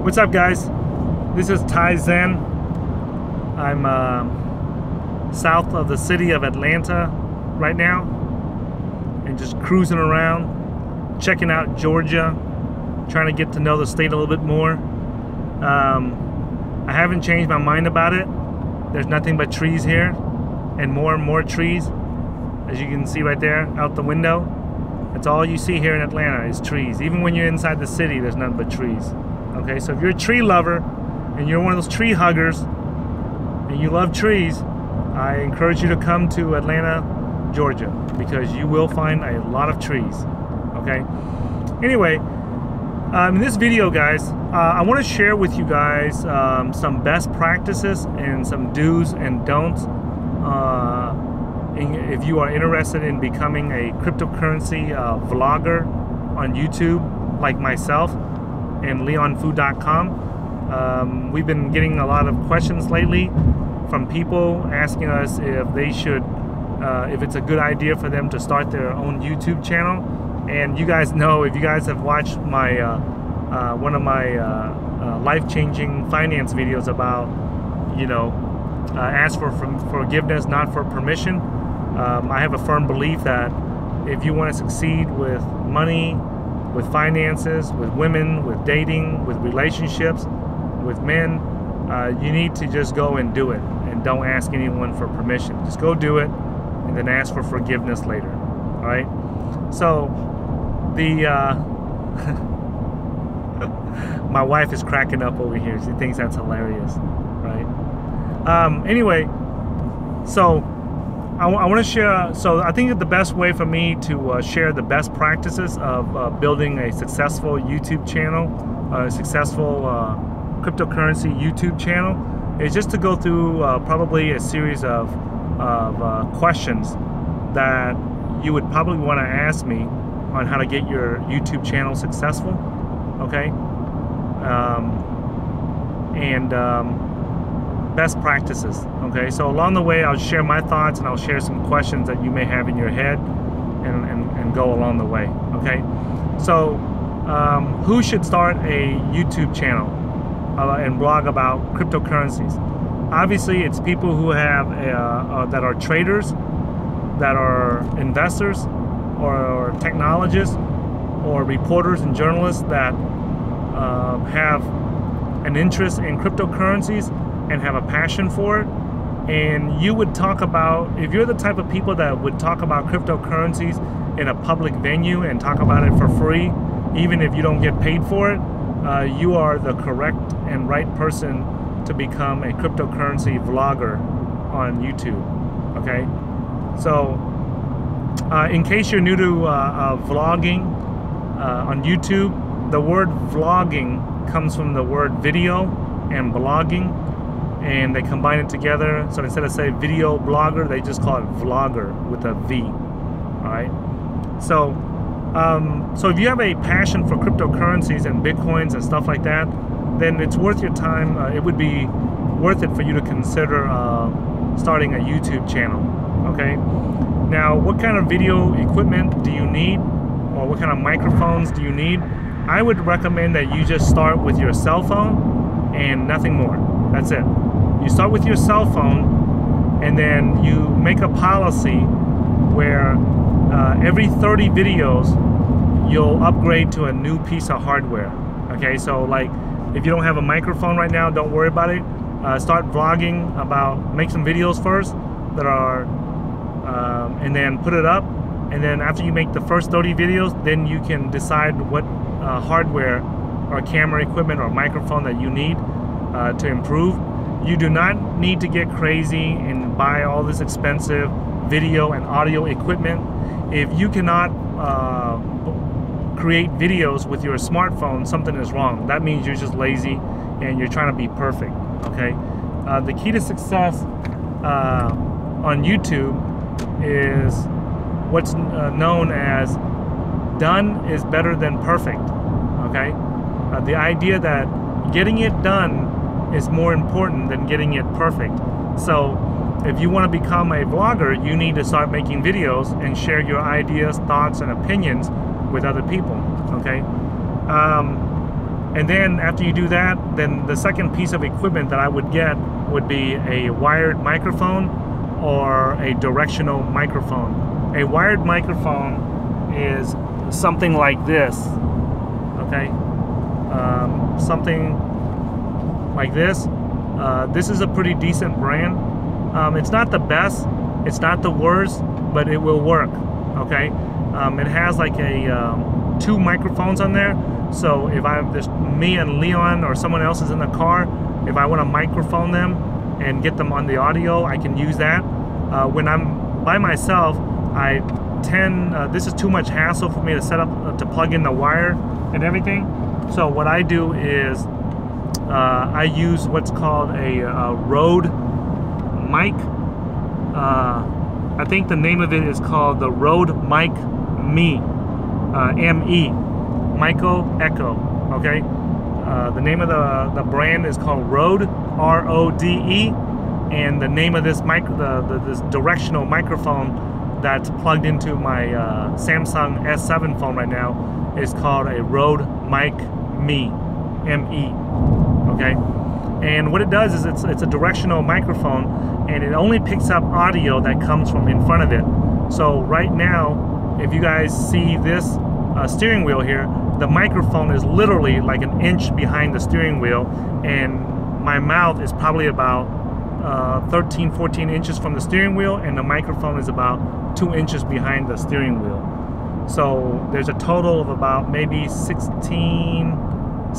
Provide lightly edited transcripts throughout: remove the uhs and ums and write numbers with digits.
What's up, guys? This is Ty Zen. I'm south of the city of Atlanta right now and just cruising around, checking out Georgia, trying to get to know the state a little bit more. I haven't changed my mind about it. There's nothing but trees here and more trees, as you can see right there out the window. That's all you see here in Atlanta is trees. Even when you're inside the city, there's nothing but trees. Okay, so if you're a tree lover and you're one of those tree huggers and you love trees, I encourage you to come to Atlanta, Georgia, because you will find a lot of trees. Okay, anyway, in this video, guys, I want to share with you guys some best practices and some do's and don'ts if you are interested in becoming a cryptocurrency vlogger on YouTube like myself and leonfu.com. We've been getting a lot of questions lately from people asking us if they should, if it's a good idea for them to start their own YouTube channel. And you guys know, if you guys have watched my one of my life-changing finance videos about, you know, ask for forgiveness, not for permission. I have a firm belief that if you want to succeed with money, with finances, with women, with dating, with relationships, with men, you need to just go and do it and don't ask anyone for permission. Just go do it and then ask for forgiveness later. All right? So the my wife is cracking up over here. She thinks that's hilarious, right? Anyway, so I want to share. So I think that the best way for me to share the best practices of building a successful YouTube channel, a successful cryptocurrency YouTube channel, is just to go through probably a series of questions that you would probably want to ask me on how to get your YouTube channel successful. Okay, best practices. Okay, so along the way I'll share my thoughts and I'll share some questions that you may have in your head and go along the way. Okay, so who should start a YouTube channel and blog about cryptocurrencies? Obviously it's people who have that are traders, that are investors, or technologists, or reporters and journalists that have an interest in cryptocurrencies and have a passion for it. And you would talk about, if you're the type of people that would talk about cryptocurrencies in a public venue and talk about it for free, even if you don't get paid for it, you are the correct and right person to become a cryptocurrency vlogger on YouTube. Okay, so in case you're new to vlogging on YouTube, the word vlogging comes from the word video and blogging, and they combine it together. So instead of saying video blogger, they just call it vlogger with a V. All right. So, so if you have a passion for cryptocurrencies and bitcoins and stuff like that, then it's worth your time. It would be worth it for you to consider starting a YouTube channel. Okay. Now, what kind of video equipment do you need, or what kind of microphones do you need? I would recommend that you just start with your cell phone and nothing more. That's it. You start with your cell phone, and then you make a policy where every 30 videos you'll upgrade to a new piece of hardware. Okay, so like if you don't have a microphone right now, don't worry about it. Start vlogging about, make some videos first that are and then put it up, and then after you make the first 30 videos, then you can decide what hardware or camera equipment or microphone that you need to improve. You do not need to get crazy and buy all this expensive video and audio equipment. If you cannot create videos with your smartphone, something is wrong. That means you're just lazy and you're trying to be perfect. Okay, the key to success on YouTube is what's known as done is better than perfect. Okay, the idea that getting it done is more important than getting it perfect. So if you want to become a vlogger, you need to start making videos and share your ideas, thoughts, and opinions with other people. Okay, And then after you do that, then the second piece of equipment that I would get would be a wired microphone or a directional microphone. A wired microphone is something like this, okay? Something like this. This is a pretty decent brand. It's not the best, it's not the worst, but it will work, okay? It has like a 2 microphones on there. So if there's me and Leon or someone else is in the car, if I want to microphone them and get them on the audio, I can use that. When I'm by myself, I tend, this is too much hassle for me to set up, to plug in the wire and everything. So what I do is I use what's called a Rode mic. I think the name of it is called the Rode Mic Me, M-E. Myco Echo, okay? The name of the brand is called Rode, R-O-D-E, and the name of this this directional microphone that's plugged into my Samsung S7 phone right now is called a Rode Mic Me, M-E, okay? And what it does is it's a directional microphone, and it only picks up audio that comes from in front of it. So right now, if you guys see this steering wheel here, the microphone is literally like an inch behind the steering wheel, and my mouth is probably about 13-14 inches from the steering wheel, and the microphone is about 2 inches behind the steering wheel. So there's a total of about maybe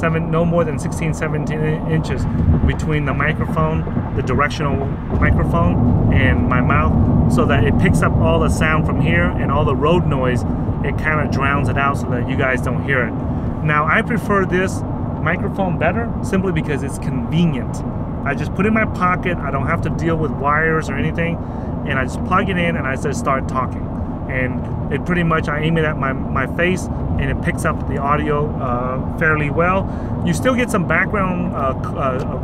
no more than 16-17 inches between the microphone, the directional microphone, and my mouth, so that it picks up all the sound from here, and all the road noise, it kind of drowns it out so that you guys don't hear it. Now, I prefer this microphone better simply because it's convenient. I just put it in my pocket, I don't have to deal with wires or anything, and I just plug it in and I just start talking. And it pretty much, I aim it at my face, and it picks up the audio fairly well. You still get some background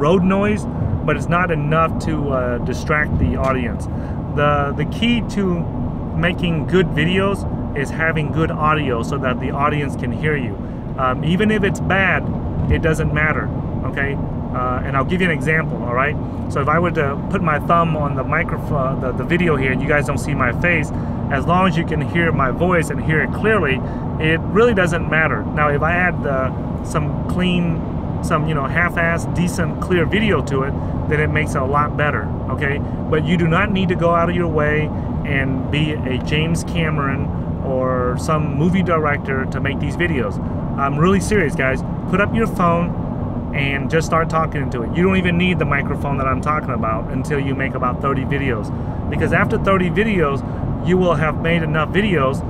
road noise, but it's not enough to distract the audience. The key to making good videos is having good audio so that the audience can hear you. Even if it's bad, it doesn't matter, okay? And I'll give you an example, all right? So if I were to put my thumb on the microphone, the video here, and you guys don't see my face, as long as you can hear my voice and hear it clearly, it really doesn't matter. Now, if I add some clean, half-assed, decent, clear video to it, then it makes it a lot better, okay? But you do not need to go out of your way and be a James Cameron or some movie director to make these videos. I'm really serious, guys. Put up your phone and just start talking into it. You don't even need the microphone that I'm talking about until you make about 30 videos. Because after 30 videos, you will have made enough videos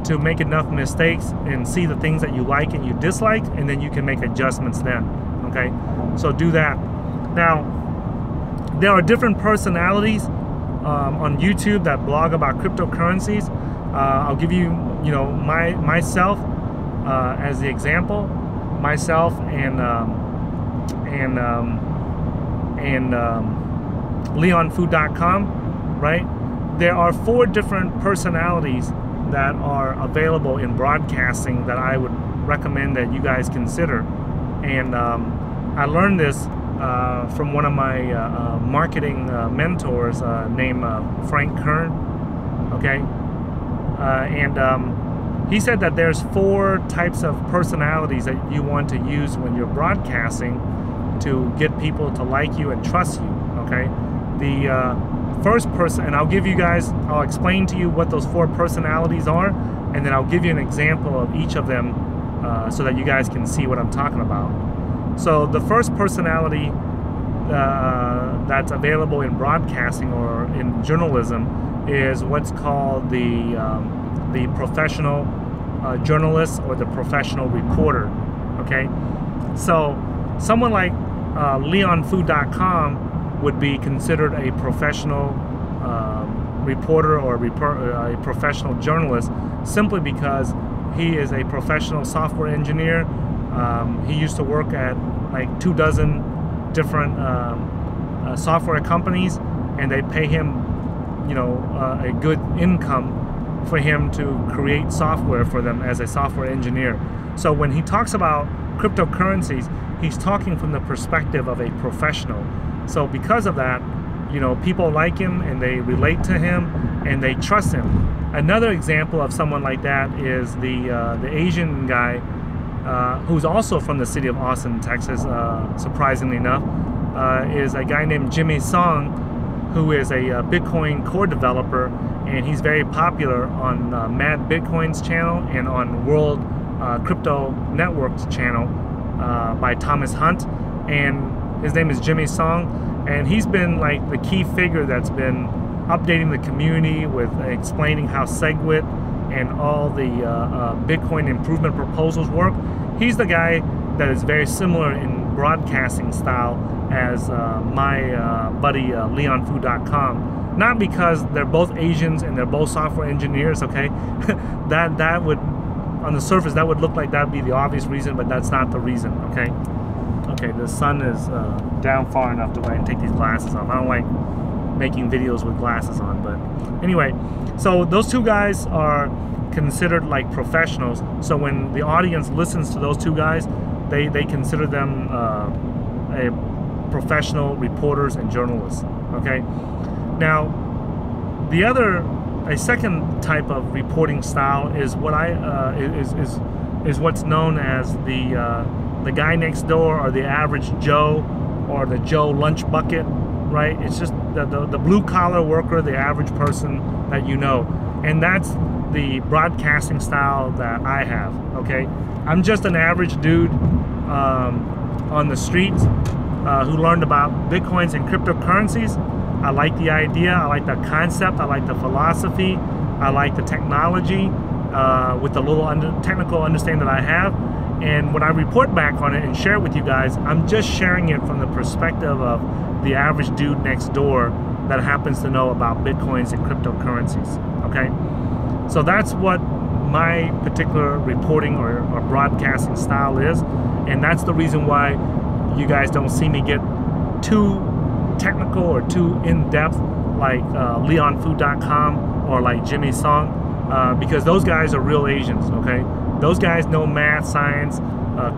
to make enough mistakes and see the things that you like and you dislike, and then you can make adjustments then, okay? So do that. Now, there are different personalities on YouTube that blog about cryptocurrencies. I'll give you, myself as the example. Myself and LeonFood.com, right? There are 4 different personalities that are available in broadcasting that I would recommend that you guys consider. And I learned this from one of my marketing mentors named Frank Kern, okay? He said that there's 4 types of personalities that you want to use when you're broadcasting to get people to like you and trust you, okay? The first person, and I'll explain to you what those 4 personalities are, and then I'll give you an example of each of them so that you guys can see what I'm talking about. So the first personality that's available in broadcasting or in journalism is what's called the professional journalist or the professional reporter, okay? So someone like LeonFood.com would be considered a professional reporter or a professional journalist simply because he is a professional software engineer. He used to work at like 24 different software companies, and they pay him, a good income for him to create software for them as a software engineer. So when he talks about cryptocurrencies, he's talking from the perspective of a professional. So because of that, you know, people like him and they relate to him and they trust him. Another example of someone like that is the Asian guy who's also from the city of Austin, Texas, surprisingly enough, is a guy named Jimmy Song, who is a Bitcoin core developer, and he's very popular on Mad Bitcoin's channel and on World Crypto Network's channel by Thomas Hunt, and his name is Jimmy Song. And he's been like the key figure that's been updating the community with explaining how SegWit and all the Bitcoin improvement proposals work. He's the guy that is very similar in broadcasting style as my buddy LeonFu.com. Not because they're both Asians and they're both software engineers, okay? that would, on the surface, that would look like that would be the obvious reason, but that's not the reason, okay? Okay, the sun is down far enough to where I can take these glasses off. I don't like making videos with glasses on, but anyway, so those two guys are considered like professionals. So when the audience listens to those two guys, they consider them a professional reporters and journalists. Okay, now a second type of reporting style is what is what's known as the guy next door, or the average Joe, or the Joe lunch bucket, right? It's just the blue-collar worker, the average person that you know. And that's the broadcasting style that I have, okay? I'm just an average dude on the streets who learned about Bitcoins and cryptocurrencies. I like the idea, I like the concept, I like the philosophy, I like the technology with the little technical understanding that I have. And when I report back on it and share it with you guys, I'm just sharing it from the perspective of the average dude next door that happens to know about Bitcoins and cryptocurrencies, okay? So that's what my particular reporting or broadcasting style is, and that's the reason why you guys don't see me get too technical or too in-depth like LeonFu.com or like Jimmy Song, because those guys are real Asians, okay? Those guys know math, science,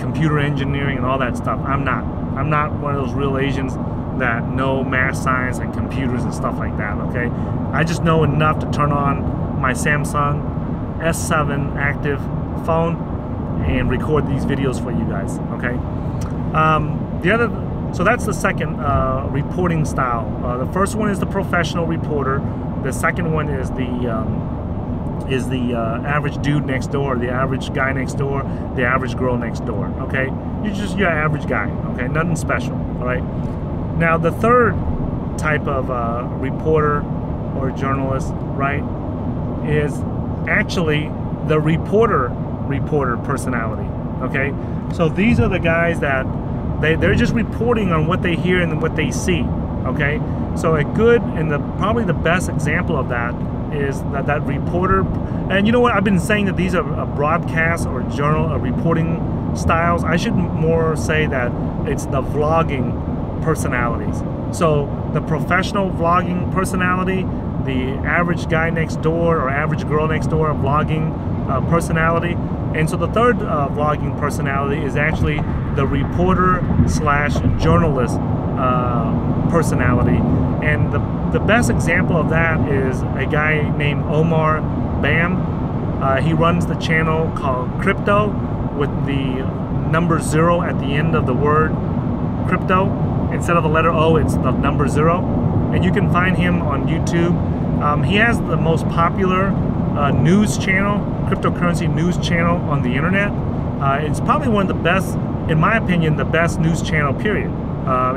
computer engineering, and all that stuff. I'm not. I'm not one of those real Asians that know math, science, and computers and stuff like that, okay? I just know enough to turn on my Samsung S7 active phone and record these videos for you guys, okay? So that's the second reporting style. The first one is the professional reporter. The second one is the average dude next door, the average guy next door, the average girl next door, okay? You're just your average guy, okay? Nothing special, all right? Now, the third type of reporter or journalist, right, is actually the reporter personality, okay? So these are the guys that they're just reporting on what they hear and what they see, okay? So a good and probably the best example of that is that reporter. And you know what, I've been saying that these are broadcast or journal or reporting styles. I should more say that it's the vlogging personalities. So the professional vlogging personality, the average guy next door or average girl next door vlogging personality, and so the third vlogging personality is actually the reporter slash journalist personality. And the best example of that is a guy named Omar Bam. He runs the channel called Crypto with the number 0 at the end of the word crypto. Instead of the letter O, it's the number 0. And you can find him on YouTube. He has the most popular news channel, cryptocurrency news channel on the internet. It's probably one of the best, in my opinion, the best news channel, period.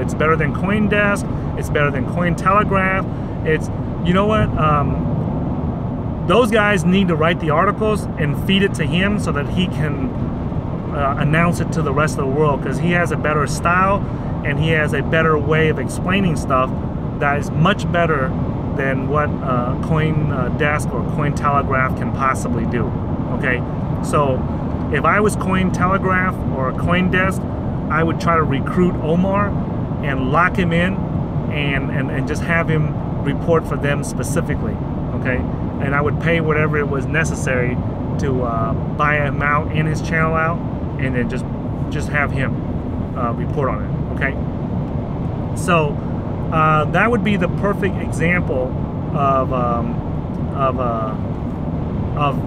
It's better than CoinDesk. It's better than Cointelegraph. It's, you know what? Those guys need to write the articles and feed it to him so that he can announce it to the rest of the world, because he has a better style and he has a better way of explaining stuff that is much better than what CoinDesk or Cointelegraph can possibly do, okay? So if I was Cointelegraph or CoinDesk, I would try to recruit Omar and lock him in and just have him report for them specifically, okay? And I would pay whatever it was necessary to buy him out and his channel out, and then just just have him report on it. Okay, so that would be the perfect example of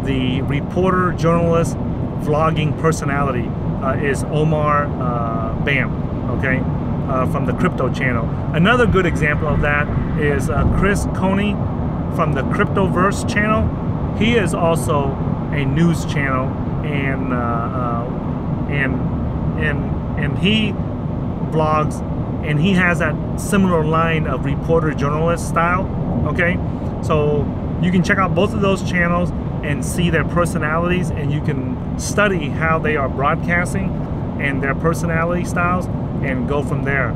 the reporter, journalist, vlogging personality is Omar Bam. Okay, from the crypto channel. Another good example of that is Chris Coney from the Cryptoverse channel. He is also a news channel, and he vlogs, and he has that similar line of reporter journalist style. Okay, so you can check out both of those channels and see their personalities, and you can study how they are broadcasting and their personality styles and go from there.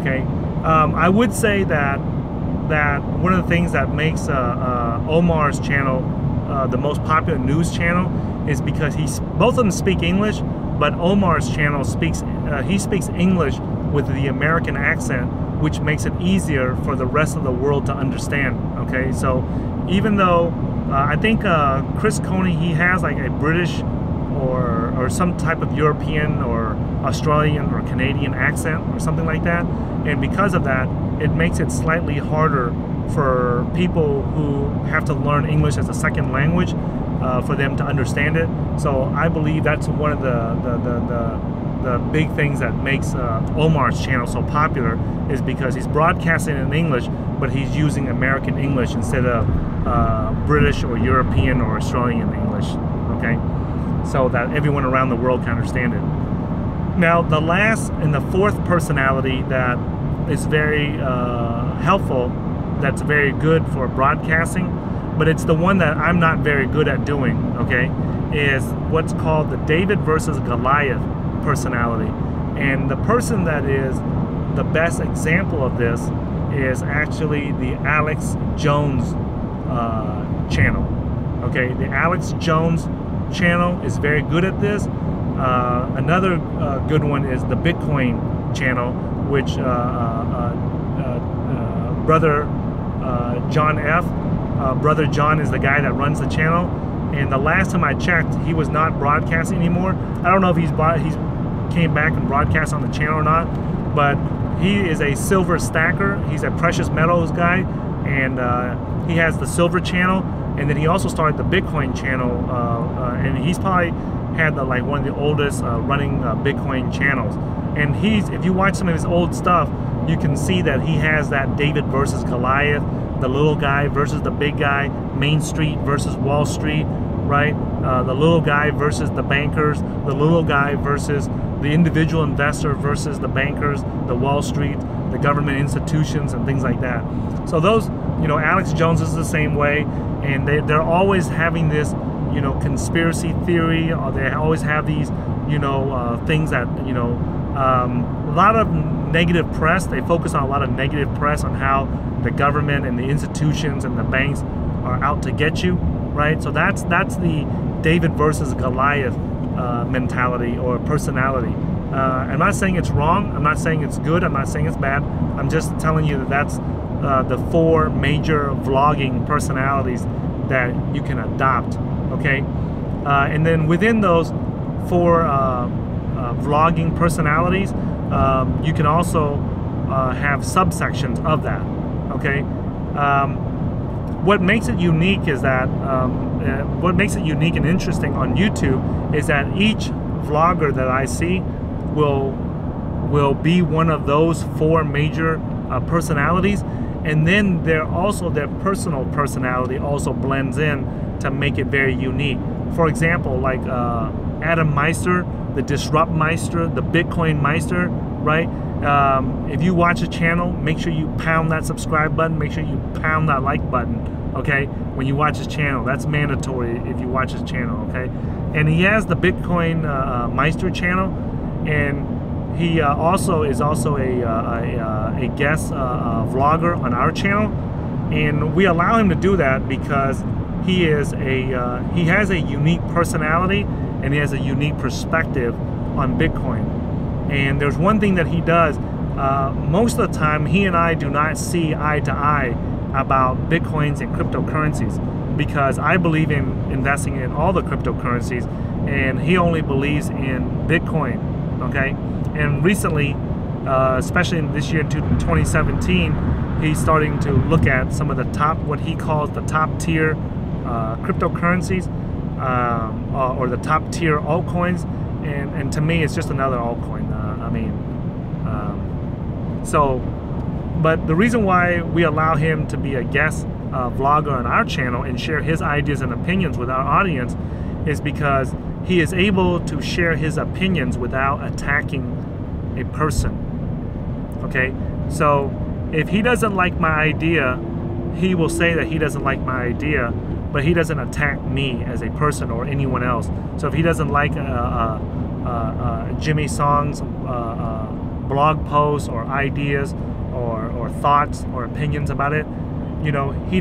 Okay, I would say that one of the things that makes Omar's channel the most popular news channel is because both of them speak English, but Omar's channel speaks English with the American accent, which makes it easier for the rest of the world to understand. Okay, so even though I think Chris Coney, he has like a British or some type of European or Australian or Canadian accent or something like that, and because of that, it makes it slightly harder for people who have to learn English as a second language for them to understand it. So I believe that's one of the big things that makes Omar's channel so popular, is because he's broadcasting in English, but he's using American English instead of British or European or Australian English. Okay, so that everyone around the world can understand it. Now, the last and the fourth personality that is very helpful, that's very good for broadcasting, but it's the one that I'm not very good at doing, okay, is what's called the David versus Goliath personality. And the person that is the best example of this is actually the Alex Jones channel. Okay, the Alex Jones channel is very good at this. Another good one is the Bitcoin channel, which brother John F. Brother John is the guy that runs the channel, and the last time I checked, he was not broadcasting anymore. I don't know if he's came back and broadcast on the channel or not, but he is a silver stacker. He's a precious metals guy, and he has the silver channel, and then he also started the Bitcoin channel, and he's probably had like one of the oldest running Bitcoin channels. And if you watch some of his old stuff, you can see that he has that David versus Goliath, the little guy versus the big guy, Main Street versus Wall Street, right? The little guy versus the bankers, the little guy versus the individual investor versus the bankers, the Wall Street, the government institutions, and things like that. So those, Alex Jones is the same way, and they're always having this, conspiracy theory, or they always have these, things that, a lot of negative press. They focus on a lot of negative press on how the government and the institutions and the banks are out to get you, right? So that's the David versus Goliath mentality or personality. I'm not saying it's wrong. I'm not saying it's good. I'm not saying it's bad. I'm just telling you that that's the four major vlogging personalities that you can adopt. Okay, and then within those four vlogging personalities, you can also have subsections of that. Okay, what makes it unique is that what makes it unique and interesting on YouTube is that each vlogger that I see will be one of those four major personalities, and then their personal personality also blends in to make it very unique. For example, like Adam Meister, the Disrupt Meister, the Bitcoin Meister, right? If you watch a channel, make sure you pound that subscribe button, make sure you pound that like button, okay? When you watch his channel, that's mandatory if you watch his channel, okay? And he has the Bitcoin Meister channel, and he also is a guest vlogger on our channel, and we allow him to do that because he has a unique personality, and he has a unique perspective on Bitcoin. And there's one thing that he does, most of the time he and I do not see eye to eye about Bitcoins and cryptocurrencies, because I believe in investing in all the cryptocurrencies and he only believes in Bitcoin. okay? And recently, especially in this year in 2017, he's starting to look at some of the top, what he calls the top tier cryptocurrencies, or the top tier altcoins, and to me it's just another altcoin. But the reason why we allow him to be a guest vlogger on our channel and share his ideas and opinions with our audience is because he is able to share his opinions without attacking a person. Okay, so if he doesn't like my idea, he will say that he doesn't like my idea, but he doesn't attack me as a person or anyone else. So if he doesn't like Jimmy Song's blog posts or ideas or thoughts or opinions about it, you know, he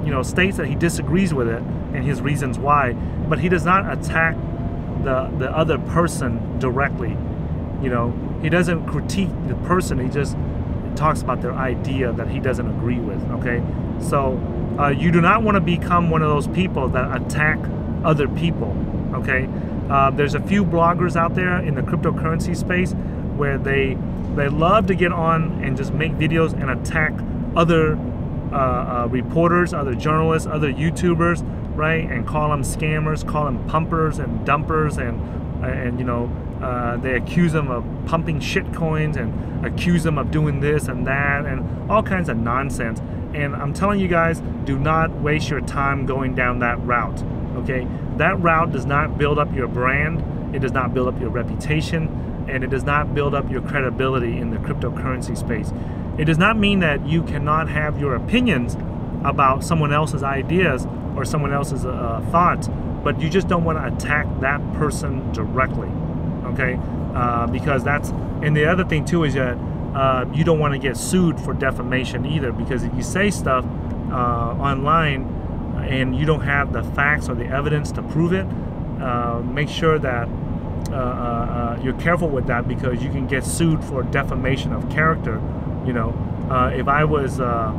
you know, states that he disagrees with it and his reasons why, but he does not attack the other person directly. You know, he doesn't critique the person, he just talks about their idea that he doesn't agree with. Okay, so you do not want to become one of those people that attack other people. Okay, there's a few bloggers out there in the cryptocurrency space where they love to get on and just make videos and attack other reporters, other journalists, other YouTubers, right? And call them scammers, call them pumpers and dumpers, and you know, they accuse them of pumping shit coins and accuse them of doing this and that and all kinds of nonsense. And I'm telling you guys, do not waste your time going down that route. Okay, that route does not build up your brand, it does not build up your reputation, and it does not build up your credibility in the cryptocurrency space. It does not mean that you cannot have your opinions about someone else's ideas or someone else's thoughts, but you just don't want to attack that person directly, okay? Because that's, and the other thing too is that you don't want to get sued for defamation either, because if you say stuff online and you don't have the facts or the evidence to prove it, make sure that you're careful with that, because you can get sued for defamation of character. You know, if I was a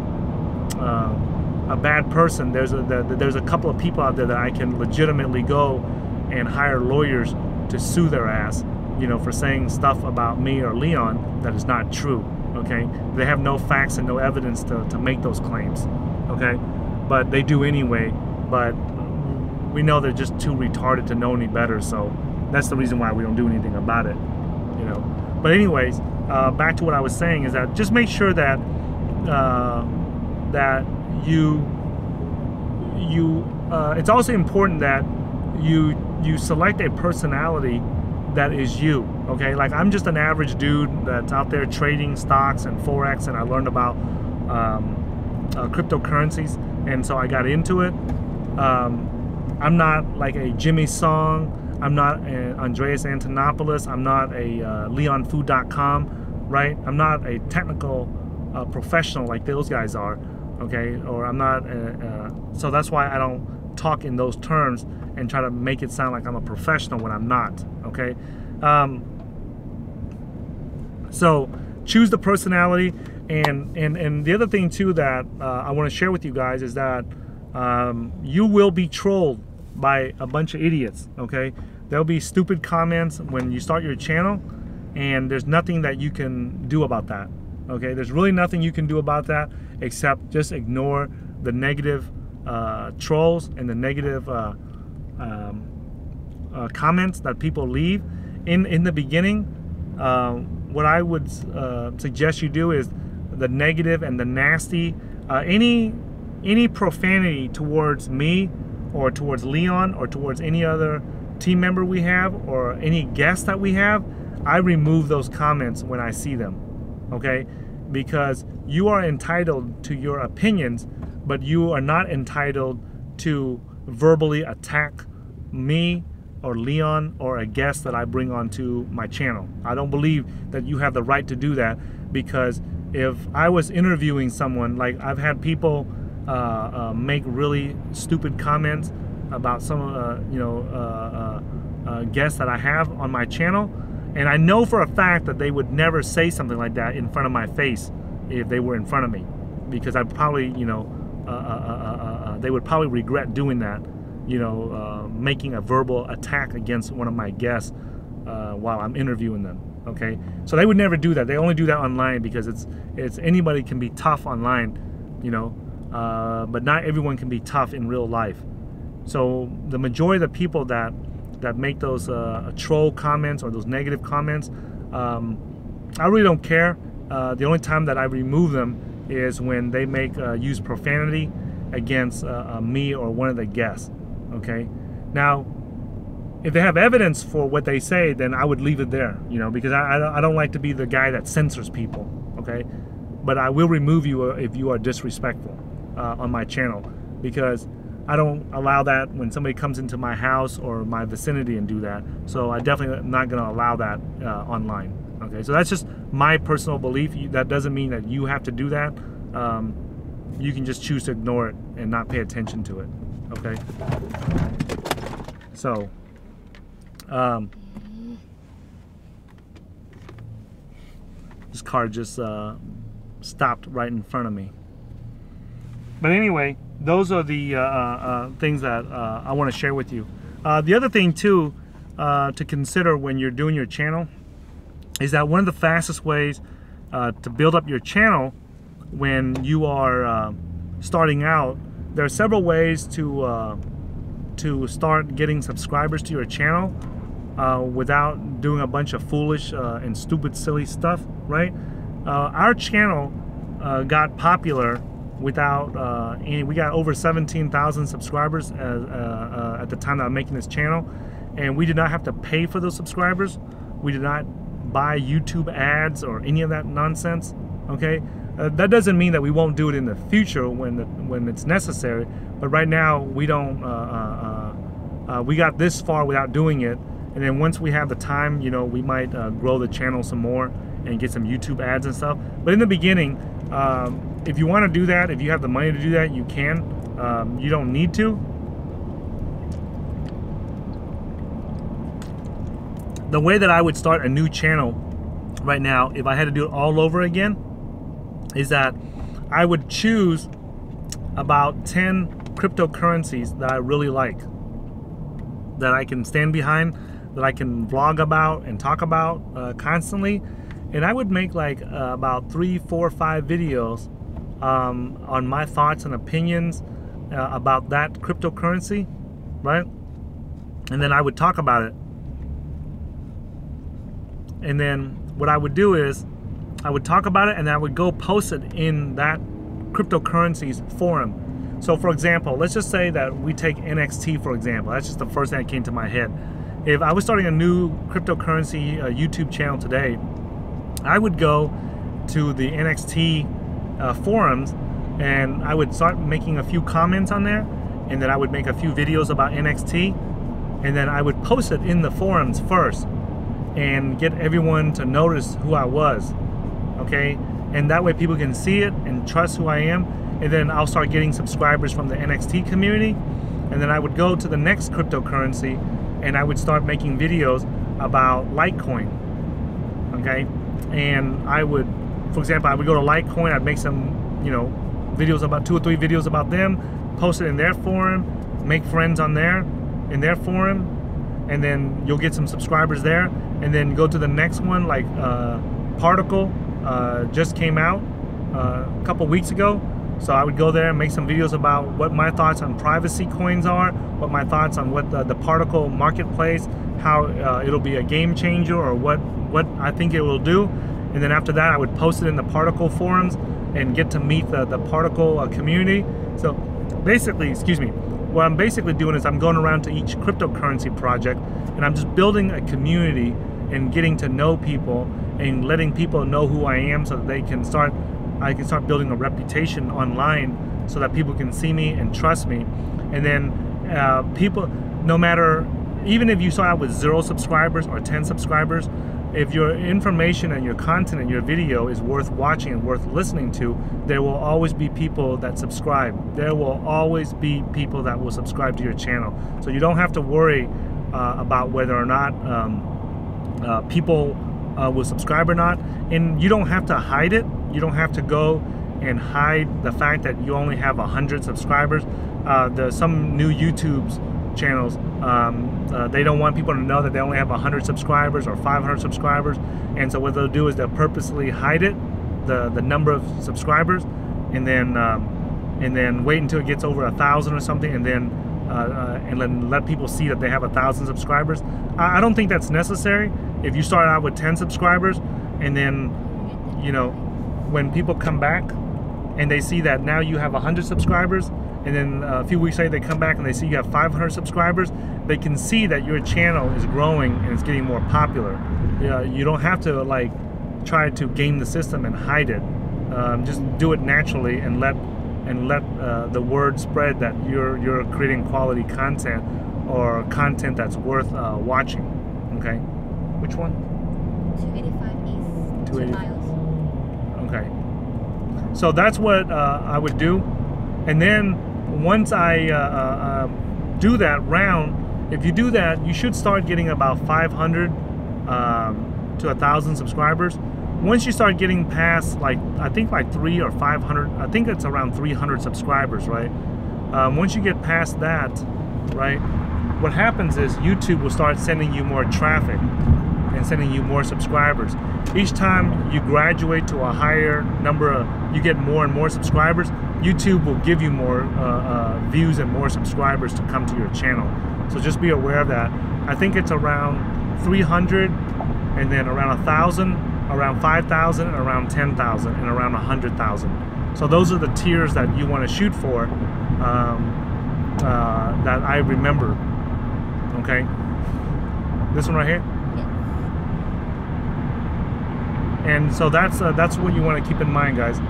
bad person, there's a couple of people out there that I can legitimately go and hire lawyers to sue their ass, you know, for saying stuff about me or Leon that is not true. Okay, they have no facts and no evidence to make those claims. Okay, but they do anyway. But we know they're just too retarded to know any better, so that's the reason why we don't do anything about it, you know. But anyways, back to what I was saying is that just make sure that that it's also important that you select a personality that is you. Okay, like I'm just an average dude that's out there trading stocks and forex, and I learned about cryptocurrencies, and so I got into it. I'm not like a Jimmy Song, I'm not an Andreas Antonopoulos, I'm not a leonfood.com, right? I'm not a technical professional like those guys are, okay? Or I'm not, so that's why I don't talk in those terms and try to make it sound like I'm a professional when I'm not, okay? So choose the personality, and the other thing too that I want to share with you guys is that you will be trolled by a bunch of idiots, okay? There'll be stupid comments when you start your channel, and there's nothing that you can do about that, okay? There's really nothing you can do about that except just ignore the negative trolls and the negative comments that people leave. In the beginning, what I would suggest you do is the negative and the nasty, any profanity towards me or towards Leon or towards any other team member we have or any guest that we have, I remove those comments when I see them, okay? Because you are entitled to your opinions, but you are not entitled to verbally attack me or Leon or a guest that I bring onto my channel. I don't believe that you have the right to do that, because if I was interviewing someone, like I've had people make really stupid comments about some guests that I have on my channel, and I know for a fact that they would never say something like that in front of my face if they were in front of me, because I'd probably, they would probably regret doing that, making a verbal attack against one of my guests while I'm interviewing them. Okay, so they would never do that. They only do that online because it's anybody can be tough online, you know, but not everyone can be tough in real life. So the majority of the people that make those troll comments or those negative comments, I really don't care. The only time that I remove them is when they use profanity against me or one of the guests. Okay, now if they have evidence for what they say, then I would leave it there, you know, because I don't like to be the guy that censors people. Okay, but I will remove you if you are disrespectful on my channel, because I don't allow that when somebody comes into my house or my vicinity and do that. So I definitely am not going to allow that online. Okay, so that's just my personal belief. That doesn't mean that you have to do that. You can just choose to ignore it and not pay attention to it. Okay, so this car just stopped right in front of me. But anyway, those are the things that I want to share with you. The other thing too to consider when you're doing your channel is that one of the fastest ways to build up your channel when you are starting out, there are several ways to start getting subscribers to your channel without doing a bunch of foolish and stupid, silly stuff, right? Our channel got popular without we got over 17,000 subscribers at the time that I'm making this channel, and we did not have to pay for those subscribers. We did not buy YouTube ads or any of that nonsense. Okay, that doesn't mean that we won't do it in the future when it's necessary, but right now we don't we got this far without doing it, and then once we have the time, you know, we might grow the channel some more and get some YouTube ads and stuff. But in the beginning, if you want to do that, if you have the money to do that, you can. You don't need to. The way that I would start a new channel right now, if I had to do it all over again, is that I would choose about 10 cryptocurrencies that I really like, that I can stand behind, that I can vlog about and talk about constantly. And I would make like about 3, 4, 5 videos on my thoughts and opinions about that cryptocurrency, right? And then I would talk about it. And then what I would do is I would talk about it, and then I would go post it in that cryptocurrency's forum. So for example, let's just say that we take NXT for example. That's just the first thing that came to my head. If I was starting a new cryptocurrency YouTube channel today, I would go to the NXT forums, and I would start making a few comments on there, and then I would make a few videos about NXT, and then I would post it in the forums first and get everyone to notice who I was, okay? And that way people can see it and trust who I am, and then I'll start getting subscribers from the NXT community, and then I would go to the next cryptocurrency and I would start making videos about Litecoin, okay? And I would, for example, I would go to Litecoin, I'd make some, you know, videos about 2 or 3 videos about them, post it in their forum, make friends on there, in their forum, and then you'll get some subscribers there. And then go to the next one, like Particle just came out a couple weeks ago. So I would go there and make some videos about what my thoughts on privacy coins are, what my thoughts on what the Particle marketplace, how it'll be a game changer, or what I think it will do. And then after that, I would post it in the Particle forums and get to meet the Particle community. So basically, excuse me, what I'm basically doing is I'm going around to each cryptocurrency project, and I'm just building a community and getting to know people and letting people know who I am, so that they can I can start building a reputation online, so that people can see me and trust me. And then people, no matter, even if you start out with 0 subscribers or 10 subscribers, if your information and your content and your video is worth watching and worth listening to, there will always be people that subscribe. There will always be people that will subscribe to your channel. So you don't have to worry about whether or not people will subscribe or not. And you don't have to hide it. You don't have to go and hide the fact that you only have 100 subscribers. There's some new YouTube channels. They don't want people to know that they only have 100 subscribers or 500 subscribers, and so what they'll do is they'll purposely hide it, the number of subscribers, and then wait until it gets over 1,000 or something, and then let people see that they have 1,000 subscribers. I don't think that's necessary. If you start out with 10 subscribers, and then, you know, when people come back and they see that now you have 100 subscribers, and then a few weeks later they come back and they see you have 500 subscribers, they can see that your channel is growing and it's getting more popular. You don't have to like try to game the system and hide it. Just do it naturally and let the word spread that you're creating quality content, or content that's worth watching. Okay, which one? 285 East, 2 miles. Okay, so that's what I would do, and then once I do that round, if you do that, you should start getting about 500 to 1,000 subscribers. Once you start getting past, like, I think like 300 or 500, I think it's around 300 subscribers, right? Once you get past that, right, what happens is YouTube will start sending you more traffic and sending you more subscribers. Each time you graduate to a higher number of, you get more and more subscribers, YouTube will give you more views and more subscribers to come to your channel. So just be aware of that. I think it's around 300, and then around 1,000, around 5,000, around 10,000, and around 100,000. So those are the tiers that you want to shoot for, that I remember. Okay, this one right here. And so that's what you want to keep in mind, guys.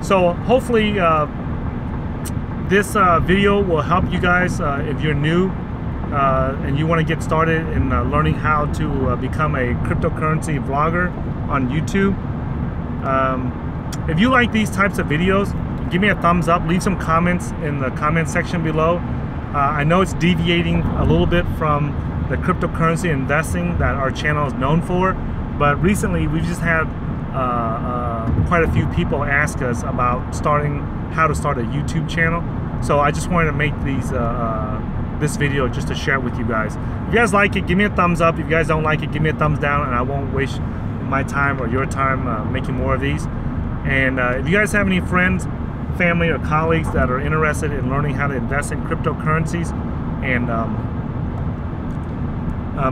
So hopefully this video will help you guys if you're new and you want to get started in learning how to become a cryptocurrency vlogger on YouTube. If you like these types of videos, give me a thumbs up, leave some comments in the comment section below. I know it's deviating a little bit from the cryptocurrency investing that our channel is known for, but recently we've just had quite a few people ask us about how to start a YouTube channel. So I just wanted to make this video just to share with you guys. If you guys like it, give me a thumbs up. If you guys don't like it, give me a thumbs down, and I won't waste my time or your time making more of these. And if you guys have any friends, family, or colleagues that are interested in learning how to invest in cryptocurrencies, and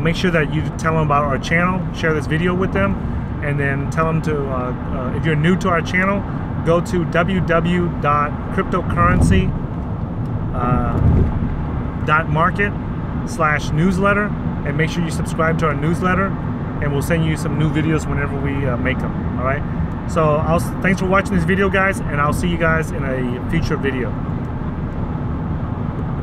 make sure that you tell them about our channel, share this video with them, and then tell them to, if you're new to our channel, go to www.cryptocurrency.market/newsletter, and make sure you subscribe to our newsletter, and we'll send you some new videos whenever we make them. All right, so thanks for watching this video, guys, and I'll see you guys in a future video.